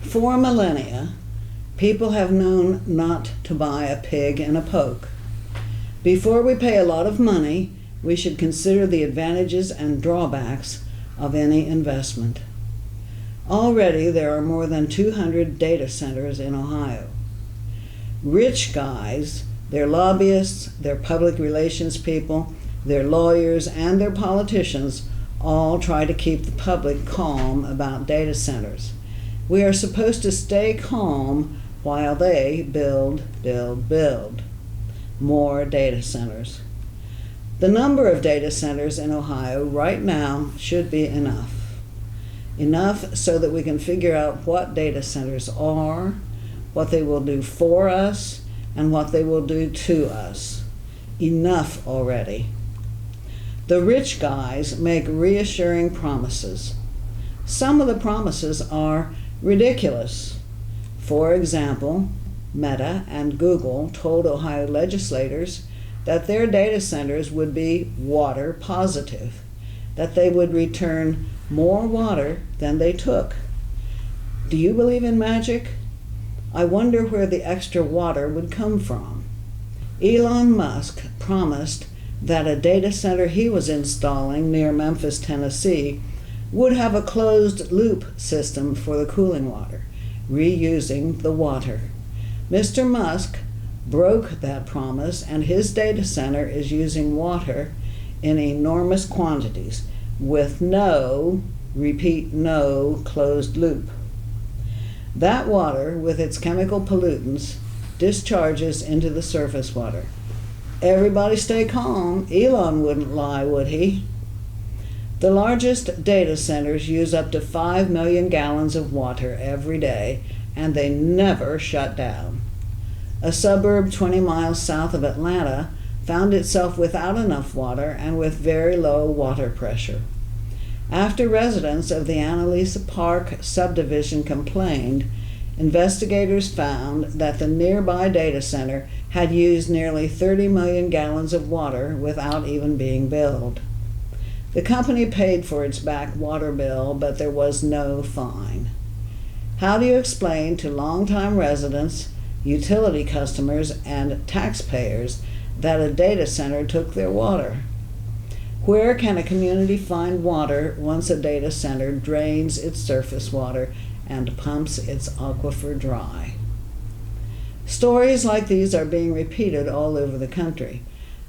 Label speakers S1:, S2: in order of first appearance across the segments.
S1: For millennia, people have known not to buy a pig in a poke. Before we pay a lot of money, we should consider the advantages and drawbacks of any investment. Already there are more than 200 data centers in Ohio. Rich guys, their lobbyists, their public relations people, their lawyers, and their politicians all try to keep the public calm about data centers. We are supposed to stay calm while they build more data centers. The number of data centers in Ohio right now should be enough. Enough so that we can figure out what data centers are, what they will do for us, and what they will do to us. Enough already. The rich guys make reassuring promises. Some of the promises are ridiculous. For example, Meta and Google told Ohio legislators that their data centers would be water positive, that they would return more water than they took. Do you believe in magic? I wonder where the extra water would come from. Elon Musk promised that a data center he was installing near Memphis, Tennessee, would have a closed-loop system for the cooling water, reusing the water. Mr. Musk broke that promise, and his data center is using water in enormous quantities with no, repeat, no closed loop. That water, with its chemical pollutants, discharges into the surface water. Everybody stay calm. Elon wouldn't lie, would he? The largest data centers use up to 5 million gallons of water every day, and they never shut down. A suburb 20 miles south of Atlanta found itself without enough water and with very low water pressure. After residents of the Annalisa Park subdivision complained, investigators found that the nearby data center had used nearly 30 million gallons of water without even being billed. The company paid for its back water bill, but there was no fine. How do you explain to longtime residents, utility customers, and taxpayers that a data center took their water? Where can a community find water once a data center drains its surface water and pumps its aquifer dry? Stories like these are being repeated all over the country.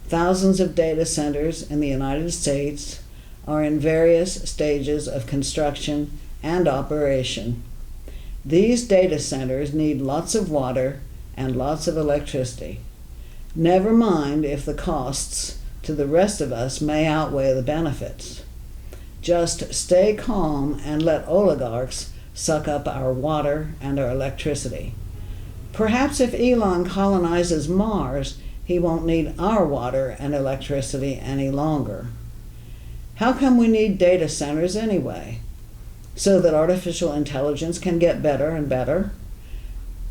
S1: Thousands of data centers in the United States are in various stages of construction and operation. These data centers need lots of water and lots of electricity. Never mind if the costs to the rest of us may outweigh the benefits. Just stay calm and let oligarchs suck up our water and our electricity. Perhaps if Elon colonizes Mars, he won't need our water and electricity any longer. How come we need data centers anyway? So that artificial intelligence can get better and better?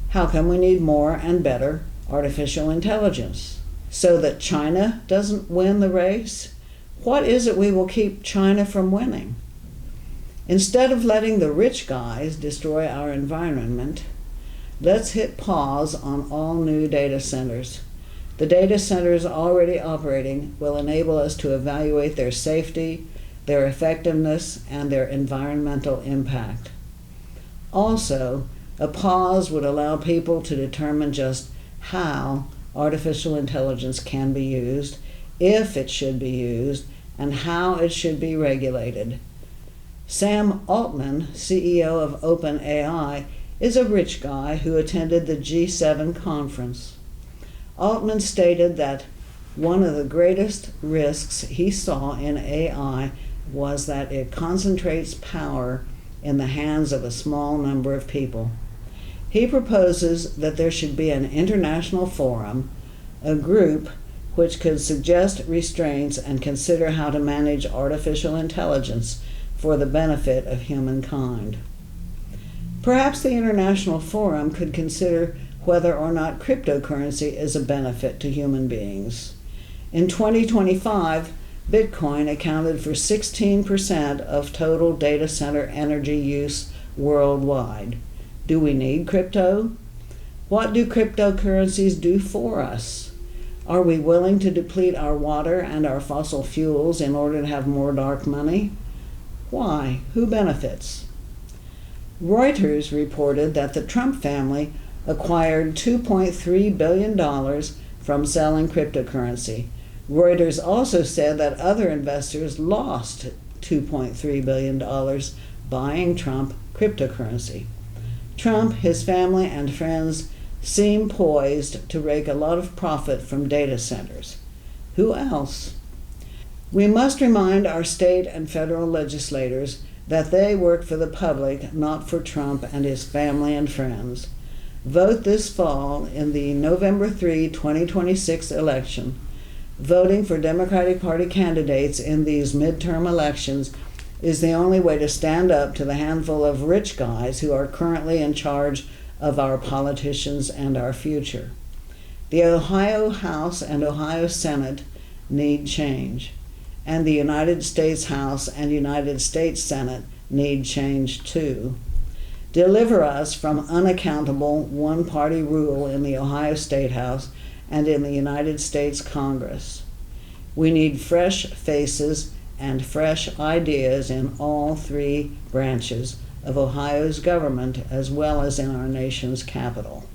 S1: How come we need more and better artificial intelligence? So that China doesn't win the race? What is it we will keep China from winning? Instead of letting the rich guys destroy our environment, let's hit pause on all new data centers. The data centers already operating will enable us to evaluate their safety, their effectiveness, and their environmental impact. Also, a pause would allow people to determine just how artificial intelligence can be used, if it should be used, and how it should be regulated. Sam Altman, CEO of OpenAI, is a rich guy who attended the G7 conference. Altman stated that one of the greatest risks he saw in AI was that it concentrates power in the hands of a small number of people. He proposes that there should be an international forum, a group which could suggest restraints and consider how to manage artificial intelligence for the benefit of humankind. Perhaps the international forum could consider whether or not cryptocurrency is a benefit to human beings. In 2025, Bitcoin accounted for 16% of total data center energy use worldwide. Do we need crypto? What do cryptocurrencies do for us? Are we willing to deplete our water and our fossil fuels in order to have more dark money? Why? Who benefits? Reuters reported that the Trump family acquired $2.3 billion from selling cryptocurrency. Reuters also said that other investors lost $2.3 billion buying Trump cryptocurrency. Trump, his family, and friends seem poised to rake a lot of profit from data centers. Who else? We must remind our state and federal legislators that they work for the public, not for Trump and his family and friends. Vote this fall in the November 3, 2026 election. Voting for Democratic Party candidates in these midterm elections is the only way to stand up to the handful of rich guys who are currently in charge of our politicians and our future. The Ohio House and Ohio Senate need change, and the United States House and United States Senate need change too. Deliver us from unaccountable one-party rule in the Ohio State House and in the United States Congress. We need fresh faces and fresh ideas in all three branches of Ohio's government, as well as in our nation's capital.